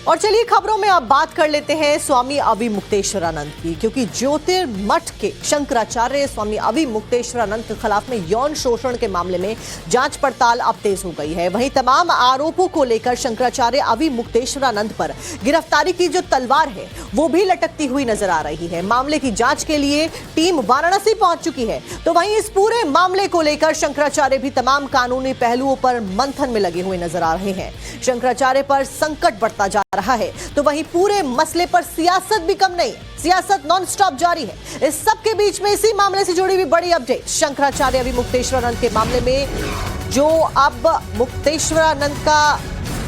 और चलिए खबरों में अब बात कर लेते हैं स्वामी अविमुक्तेश्वरानंद की, क्योंकि ज्योतिर्मठ के शंकराचार्य स्वामी अविमुक्तेश्वरानंद के खिलाफ में यौन शोषण के मामले में जांच पड़ताल अब तेज हो गई है। वहीं तमाम आरोपों को लेकर शंकराचार्य अविमुक्तेश्वरानंद पर गिरफ्तारी की जो तलवार है वो भी लटकती हुई नजर आ रही है। मामले की जांच के लिए टीम वाराणसी पहुंच चुकी है। तो वहीं इस पूरे मामले को लेकर शंकराचार्य भी तमाम कानूनी पहलुओं पर मंथन में लगे हुए नजर आ रहे हैं। शंकराचार्य पर संकट बढ़ता जा रहा है, तो वहीं पूरे मसले पर सियासत भी कम नहीं, सियासत नॉन स्टॉप जारी है। इस सब के बीच में इसी मामले से जुड़ी हुई बड़ी अपडेट, शंकराचार्य अविमुक्तेश्वरानंद के मामले में जो अब मुक्तेश्वरानंद का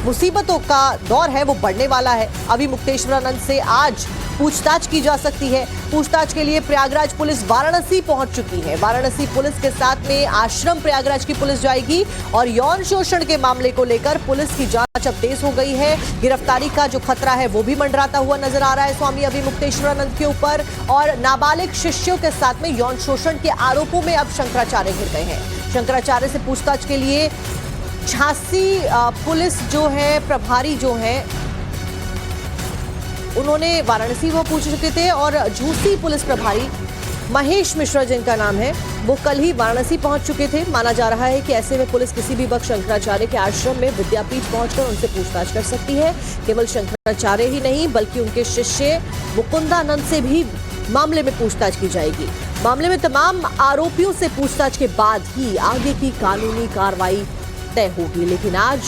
मुसीबतों का दौर है वो बढ़ने वाला है। अविमुक्तेश्वरानंद से आज पूछताछ की जा सकती है। पूछताछ के लिए प्रयागराज पुलिस वाराणसी पहुंच चुकी है। वाराणसी पुलिस के साथ में आश्रम प्रयागराज की पुलिस जाएगी और यौन शोषण के मामले को लेकर पुलिस की जांच अब तेज हो गई है। गिरफ्तारी का जो खतरा है वो भी मंडराता हुआ नजर आ रहा है स्वामी अविमुक्तेश्वरानंद के ऊपर, और नाबालिग शिष्यों के साथ में यौन शोषण के आरोपों में अब शंकराचार्य घिर गए हैं। शंकराचार्य से पूछताछ के लिए झांसी पुलिस जो है प्रभारी जो है उन्होंने वाराणसी वो पूछ चुके थे, और झूसी पुलिस प्रभारी महेश मिश्रा जिनका नाम है वो कल ही वाराणसी पहुंच चुके थे। माना जा रहा है कि ऐसे में पुलिस किसी भी वक्त शंकराचार्य के आश्रम में विद्यापीठ पहुंचकर उनसे पूछताछ कर सकती है। केवल शंकराचार्य ही नहीं बल्कि उनके शिष्य मुकुंदानंद से भी मामले में पूछताछ की जाएगी। मामले में तमाम आरोपियों से पूछताछ के बाद ही आगे की कानूनी कार्रवाई तय होगी। लेकिन आज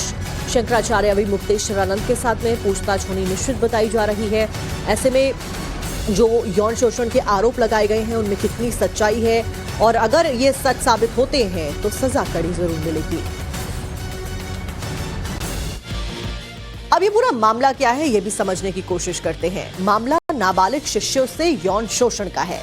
शंकराचार्य अविमुक्तेश्वरानंद के साथ में पूछताछ होनी निश्चित बताई जा रही है। ऐसे में जो यौन शोषण के आरोप लगाए गए हैं उनमें कितनी सच्चाई है, और अगर ये सच साबित होते हैं तो सजा कड़ी जरूर मिलेगी। अब ये पूरा मामला क्या है ये भी समझने की कोशिश करते हैं। मामला नाबालिग शिष्यों से यौन शोषण का है।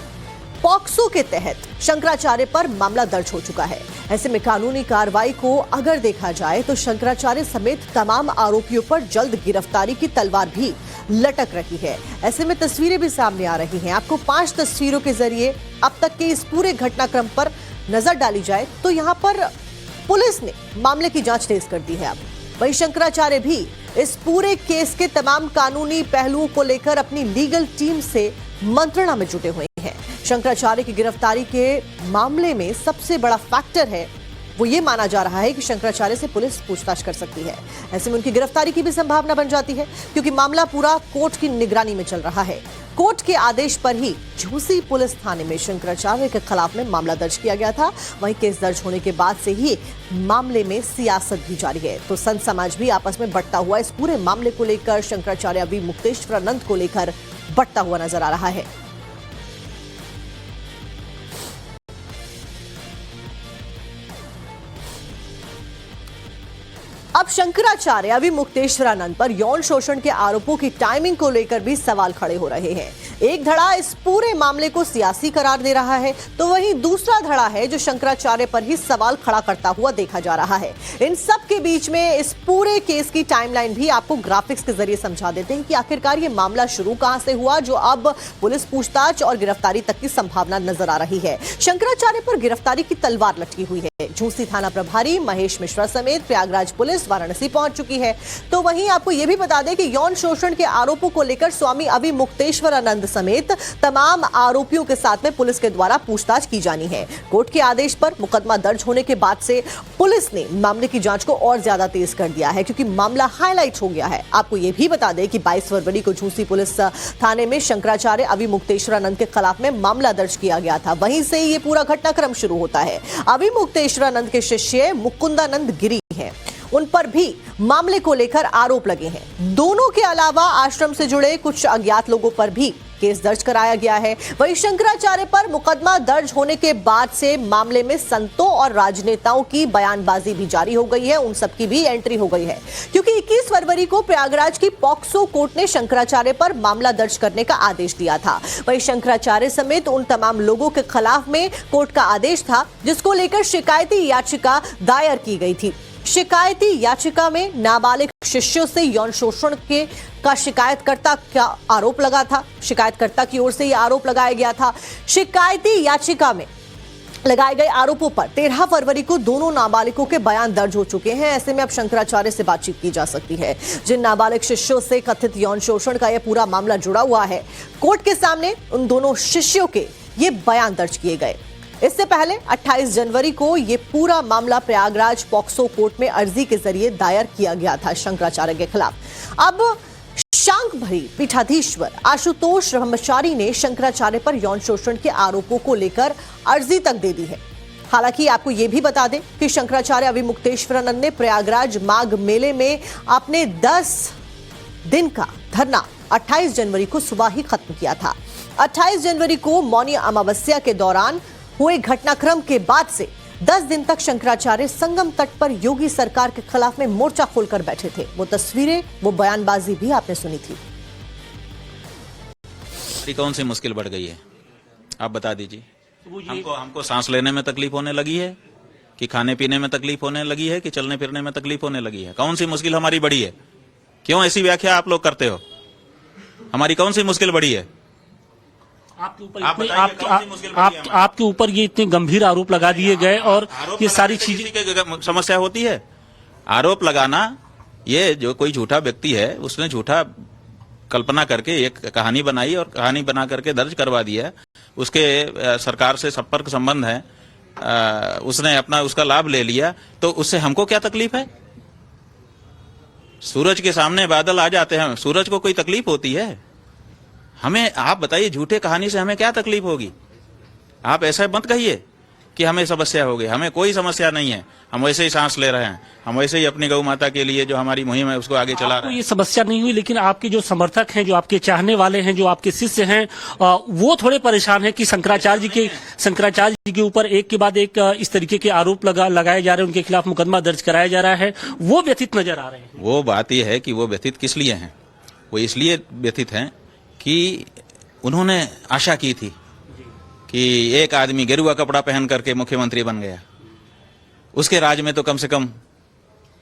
पॉक्सो के तहत शंकराचार्य पर मामला दर्ज हो चुका है। ऐसे में कानूनी कार्रवाई को अगर देखा जाए तो शंकराचार्य समेत तमाम आरोपियों पर जल्द गिरफ्तारी की तलवार भी लटक रही है। ऐसे में तस्वीरें भी सामने आ रही हैं। आपको 5 तस्वीरों के जरिए अब तक के इस पूरे घटनाक्रम पर नजर डाली जाए तो यहाँ पर पुलिस ने मामले की जांच तेज कर दी है। अब वही शंकराचार्य भी इस पूरे केस के तमाम कानूनी पहलुओं को लेकर अपनी लीगल टीम से मंत्रणा में जुटे हुए हैं। शंकराचार्य की गिरफ्तारी के मामले में सबसे बड़ा फैक्टर है वो ये माना जा रहा है कि शंकराचार्य से पुलिस पूछताछ कर सकती है। ऐसे में उनकी गिरफ्तारी की भी संभावना बन जाती है, क्योंकि मामला पूरा कोर्ट की निगरानी में चल रहा है। कोर्ट के आदेश पर ही झूसी पुलिस थाने में शंकराचार्य के खिलाफ में मामला दर्ज किया गया था। वहीं केस दर्ज होने के बाद से ही मामले में सियासत भी जारी है। तो संत समाज भी आपस में बंटता हुआ इस पूरे मामले को लेकर, शंकराचार्य अविमुक्तेश्वरानंद को लेकर बंटता हुआ नजर आ रहा है। अब शंकराचार्य अविमुक्तेश्वरानंद पर यौन शोषण के आरोपों की टाइमिंग को लेकर भी सवाल खड़े हो रहे हैं। एक धड़ा इस पूरे मामले को सियासी करार दे रहा है, तो वहीं दूसरा धड़ा है जो शंकराचार्य पर ही सवाल खड़ा करता हुआ देखा जा रहा है। इन सब के बीच में इस पूरे केस की टाइमलाइन भी आपको ग्राफिक्स के जरिए समझा देते हैं कि आखिरकार ये मामला शुरू कहां से हुआ, जो अब पुलिस पूछताछ और गिरफ्तारी तक की संभावना नजर आ रही है। शंकराचार्य पर गिरफ्तारी की तलवार लटकी हुई है। झूसी थाना प्रभारी महेश मिश्रा समेत प्रयागराज पुलिस वाराणसी पहुंच चुकी है। तो वहीं आपको यह भी बता दें कि यौन शोषण के आरोपों को लेकर स्वामी अविमुक्तेश्वरानंद समेत तमाम आरोपियों के साथ में पुलिस के द्वारा पूछताछ की जानी है। कोर्ट के आदेश पर मुकदमा दर्ज होने के बाद से पुलिस ने मामले की जांच को और ज्यादा तेज कर दिया है, क्योंकि मामला हाईलाइट हो गया है। आपको यह भी बता दें कि 22 फरवरी को झूसी पुलिस थाने में शंकराचार्य अविमुक्तेश्वरानंद के खिलाफ में मामला दर्ज किया गया था। वहीं से ये पूरा घटनाक्रम शुरू होता है। अविमुक्तेश्वरानंद के शिष्य मुकुंदानंद गिरी हैं, उन पर भी मामले को लेकर आरोप लगे हैं। दोनों के अलावा आश्रम से जुड़े कुछ अज्ञात लोगों पर भी केस दर्ज कराया गया है। वहीं शंकराचार्य पर मुकदमा दर्ज होने के बाद से मामले में संतों और राजनेताओं की बयानबाजी भी जारी हो गई है। उन सबकी भी एंट्री हो गई है, क्योंकि 21 फरवरी को प्रयागराज की पॉक्सो कोर्ट ने शंकराचार्य पर मामला दर्ज करने का आदेश दिया था। वहीं शंकराचार्य समेत उन तमाम लोगों के खिलाफ में कोर्ट का आदेश था, जिसको लेकर शिकायती याचिका दायर की गई थी। शिकायती याचिका में नाबालिग शिष्यों से यौन शोषण का शिकायतकर्ता का आरोप लगा था। शिकायतकर्ता की ओर से यह आरोप लगाया गया था। शिकायती याचिका में लगाए गए आरोपों पर 13 फरवरी को दोनों नाबालिगों के बयान दर्ज हो चुके हैं। ऐसे में अब शंकराचार्य से बातचीत की जा सकती है। जिन नाबालिग शिष्यों से कथित यौन शोषण का यह पूरा मामला जुड़ा हुआ है, कोर्ट के सामने उन दोनों शिष्यों के ये बयान दर्ज किए गए। इससे पहले 28 जनवरी को यह पूरा मामला प्रयागराज पॉक्सो कोर्ट में अर्जी के जरिए दायर किया गया था शंकराचार्य के खिलाफ। अब शांक भरी पीठाधीश्वर आशुतोष ब्रह्मचारी ने शंकराचार्य पर यौन शोषण के आरोपों को लेकर अर्जी तक दे दी है। हालांकि आपको यह भी बता दें कि शंकराचार्य अविमुक्तेश्वरानंद ने प्रयागराज माघ मेले में अपने 10 दिन का धरना 28 जनवरी को सुबह ही खत्म किया था। 28 जनवरी को मौनी अमावस्या के दौरान हुए घटनाक्रम के बाद से 10 दिन तक शंकराचार्य संगम तट पर योगी सरकार के खिलाफ में मोर्चा खोलकर बैठे थे। वो तस्वीरें, वो बयानबाजी भी आपने सुनी थी। कौन सी मुश्किल बढ़ गई है, आप बता दीजिए। हमको सांस लेने में तकलीफ होने लगी है कि खाने पीने में तकलीफ होने लगी है कि चलने फिरने में तकलीफ होने लगी है? कौन सी मुश्किल हमारी बढ़ी है? क्यों ऐसी व्याख्या आप लोग करते हो? हमारी कौन सी मुश्किल बढ़ी है? आपके ऊपर ये इतने गंभीर आरोप लगा दिए गए और ये सारी चीजें समस्या होती है। आरोप लगाना, ये जो कोई झूठा व्यक्ति है उसने झूठा कल्पना करके एक कहानी बनाई और कहानी बना करके दर्ज करवा दिया। उसके सरकार से संपर्क संबंध है, उसने अपना उसका लाभ ले लिया, तो उससे हमको क्या तकलीफ है? सूरज के सामने बादल आ जाते हैं, सूरज को कोई तकलीफ होती है? हमें आप बताइए, झूठे कहानी से हमें क्या तकलीफ होगी? आप ऐसा मत कहिए कि हमें समस्या हो गई। हमें कोई समस्या नहीं है, हम वैसे ही सांस ले रहे हैं, हम वैसे ही अपनी गौ माता के लिए जो हमारी मुहिम है उसको आगे चला रहे हैं। ये समस्या नहीं हुई, लेकिन आपके जो समर्थक हैं, जो आपके चाहने वाले हैं, जो आपके शिष्य हैं, वो थोड़े परेशान हैं कि शंकराचार्य जी के ऊपर एक के बाद एक इस तरीके के आरोप लगाए जा रहे हैं, उनके खिलाफ मुकदमा दर्ज कराया जा रहा है, वो व्यथित नजर आ रहे हैं। वो बात यह है कि वो व्यथित किस लिए हैं? वो इसलिए व्यथित हैं कि उन्होंने आशा की थी कि एक आदमी गेरुआ कपड़ा पहन करके मुख्यमंत्री बन गया, उसके राज में तो कम से कम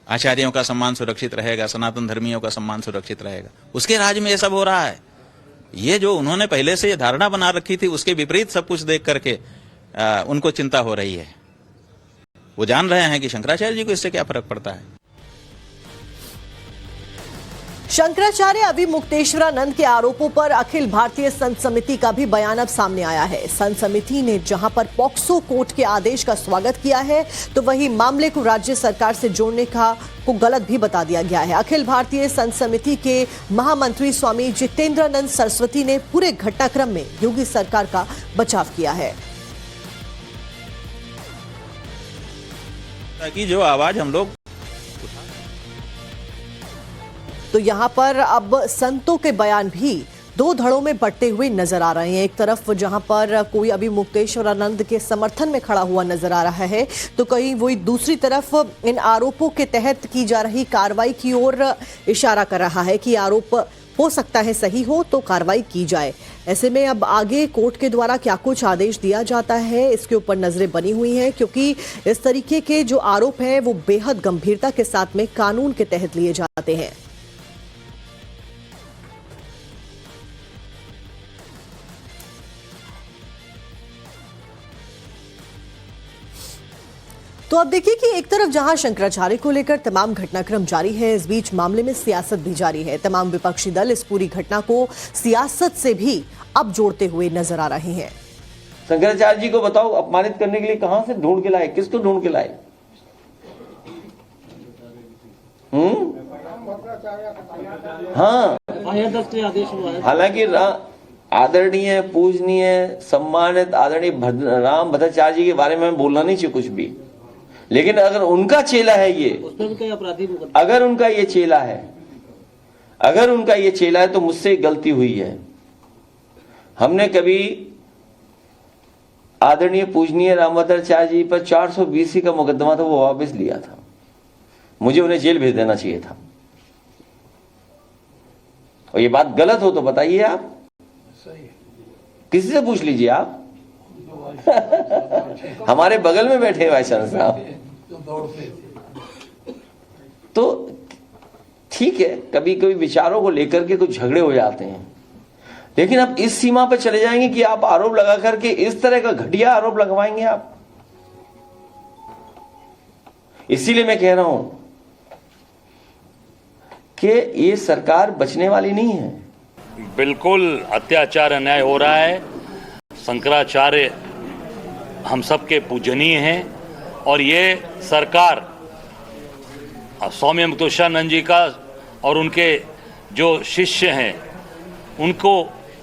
आचार्यों का सम्मान सुरक्षित रहेगा, सनातन धर्मियों का सम्मान सुरक्षित रहेगा। उसके राज में ये सब हो रहा है। ये जो उन्होंने पहले से ये धारणा बना रखी थी, उसके विपरीत सब कुछ देख करके उनको चिंता हो रही है। वो जान रहे हैं कि शंकराचार्य जी को इससे क्या फर्क पड़ता है। शंकराचार्य अविमुक्तेश्वरानंद के आरोपों पर अखिल भारतीय संत समिति का भी बयान अब सामने आया है। संत समिति ने जहां पर पॉक्सो कोर्ट के आदेश का स्वागत किया है, तो वहीं मामले को राज्य सरकार से जोड़ने को गलत भी बता दिया गया है। अखिल भारतीय संत समिति के महामंत्री स्वामी जितेंद्रानंद सरस्वती ने पूरे घटनाक्रम में योगी सरकार का बचाव किया है। ताकि जो आवाज हम लोग, तो यहां पर अब संतों के बयान भी दो धड़ों में बंटते हुए नजर आ रहे हैं। एक तरफ जहां पर कोई अविमुक्तेश्वरानंद के समर्थन में खड़ा हुआ नजर आ रहा है, तो कहीं वही दूसरी तरफ इन आरोपों के तहत की जा रही कार्रवाई की ओर इशारा कर रहा है कि आरोप हो सकता है सही हो तो कार्रवाई की जाए। ऐसे में अब आगे कोर्ट के द्वारा क्या कुछ आदेश दिया जाता है, इसके ऊपर नजरें बनी हुई हैं, क्योंकि इस तरीके के जो आरोप हैं वो बेहद गंभीरता के साथ में कानून के तहत लिए जाते हैं। तो अब देखिए कि एक तरफ जहां शंकराचार्य को लेकर तमाम घटनाक्रम जारी है, इस बीच मामले में सियासत भी जारी है। तमाम विपक्षी दल इस पूरी घटना को सियासत से भी अब जोड़ते हुए नजर आ रहे हैं। शंकराचार्य जी को बताओ, अपमानित करने के लिए कहां से ढूंढ के लाए, किसको ढूंढ के लाए? हाँ, हालांकि आदरणीय, पूजनीय, सम्मानित आदरणीय राम भद्राचार्य जी के बारे में बोलना नहीं चाहिए कुछ भी, लेकिन अगर उनका चेला है ये, अगर उनका ये चेला है तो मुझसे गलती हुई है। हमने कभी आदरणीय पूजनीय राम भद्राचार्य जी पर 420 का मुकदमा था, वो वापस लिया था। मुझे उन्हें जेल भेज देना चाहिए था। और ये बात गलत हो तो बताइए आप, किसी से पूछ लीजिए आप। हमारे बगल में बैठे भाई साहब। तो ठीक है, कभी कभी विचारों को लेकर के कुछ झगड़े हो जाते हैं, लेकिन आप इस सीमा पर चले जाएंगे कि आप आरोप लगा करके इस तरह का घटिया आरोप लगवाएंगे आप। इसीलिए मैं कह रहा हूं कि ये सरकार बचने वाली नहीं है। बिल्कुल अत्याचार अन्याय हो रहा है। शंकराचार्य हम सबके पूजनीय हैं और ये सरकार स्वामी मुक्तेश्वरानंद जी का और उनके जो शिष्य हैं उनको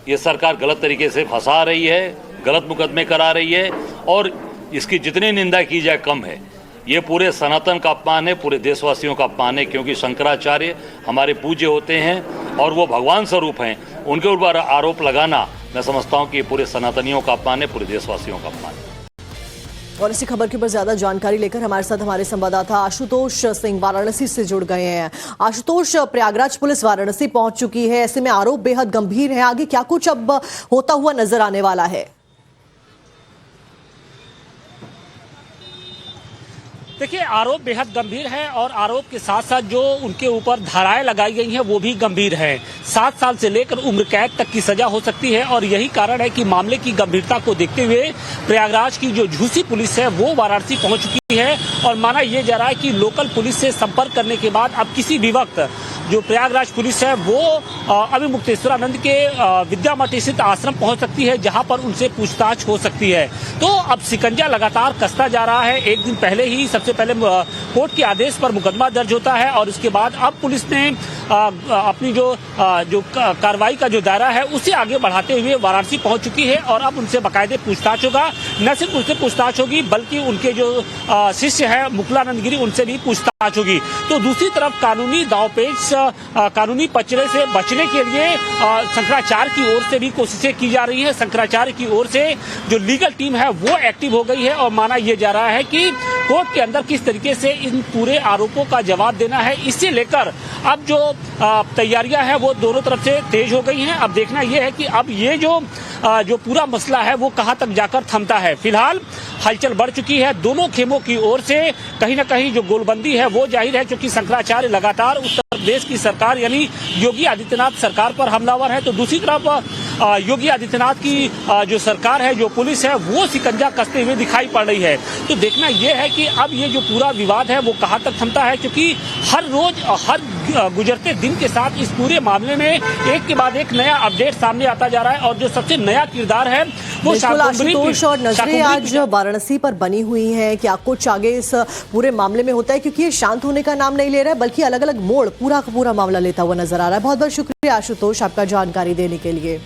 ये सरकार गलत तरीके से फंसा रही है, गलत मुकदमे करा रही है और इसकी जितनी निंदा की जाए कम है। ये पूरे सनातन का अपमान है, पूरे देशवासियों का अपमान है, क्योंकि शंकराचार्य हमारे पूज्य होते हैं और वो भगवान स्वरूप हैं। उनके ऊपर आरोप लगाना मैं समझता हूँ कि ये पूरे सनातनियों का अपमान है, पूरे देशवासियों का अपमान है। और इसी खबर के ऊपर ज्यादा जानकारी लेकर हमारे साथ हमारे संवाददाता आशुतोष सिंह वाराणसी से जुड़ गए हैं। आशुतोष, प्रयागराज पुलिस वाराणसी पहुंच चुकी है, ऐसे में आरोप बेहद गंभीर है, आगे क्या कुछ अब होता हुआ नजर आने वाला है? देखिए, आरोप बेहद गंभीर है और आरोप के साथ साथ जो उनके ऊपर धाराएं लगाई गई हैं वो भी गंभीर है। 7 साल से लेकर उम्र कैद तक की सजा हो सकती है और यही कारण है कि मामले की गंभीरता को देखते हुए प्रयागराज की जो झूसी पुलिस है वो वाराणसी पहुंच चुकी है और माना यह जा रहा है कि लोकल पुलिस से संपर्क करने के बाद अब किसी भी वक्त जो प्रयागराज पुलिस है वो अभी मुक्तेश्वरानंद के विद्या मठ स्थित आश्रम पहुंच सकती है, जहां पर उनसे पूछताछ हो सकती है। तो अब शिकंजा लगातार कसता जा रहा है। एक दिन पहले ही सबसे पहले कोर्ट के आदेश पर मुकदमा दर्ज होता है और उसके बाद अब पुलिस ने अपनी जो कार्रवाई का जो दायरा है उसे आगे बढ़ाते हुए वाराणसी पहुंच चुकी है और अब उनसे बाकायदे पूछताछ होगा। न सिर्फ उनसे पूछताछ होगी बल्कि उनके जो शिष्य है मुकुलानंद गिरी उनसे भी पूछताछ होगी। तो दूसरी तरफ कानूनी दांवपेच, कानूनी पचड़े से बचने के लिए शंकराचार्य की ओर से भी कोशिशें की जा रही है। शंकराचार्य की ओर से जो लीगल टीम है वो एक्टिव हो गई है और माना यह जा रहा है कि कोर्ट के अंदर किस तरीके से इन पूरे आरोपों का जवाब देना है, इसे लेकर अब जो तैयारियां हैं वो दोनों तरफ से तेज हो गई हैं। अब देखना यह है कि अब ये जो पूरा मसला है वो कहां तक जाकर थमता है। फिलहाल हलचल बढ़ चुकी है दोनों खेमों की ओर से। कहीं ना कहीं जो गोलबंदी है वो जाहिर है, क्योंकि शंकराचार्य लगातार उत्तर प्रदेश की सरकार यानी योगी आदित्यनाथ सरकार पर हमलावर है, तो दूसरी तरफ योगी आदित्यनाथ की जो सरकार है, जो पुलिस है, वो शिकंजा कसते हुए दिखाई पड़ रही है। तो देखना यह है कि अब ये जो पूरा विवाद है वो कहां तक थमता है, क्योंकि हर रोज हर गुजरते दिन के साथ इस पूरे मामले में एक के बाद एक नया अपडेट सामने आता जा रहा है और जो सबसे नया किरदार है वो आशुतोष और नजरें आज वाराणसी पर बनी हुई हैं। क्या कुछ आगे इस पूरे मामले में होता है, क्योंकि ये शांत होने का नाम नहीं ले रहा है बल्कि अलग अलग मोड़ पूरा का पूरा मामला लेता हुआ नजर आ रहा है। बहुत बहुत शुक्रिया आशुतोष आपका जानकारी देने के लिए।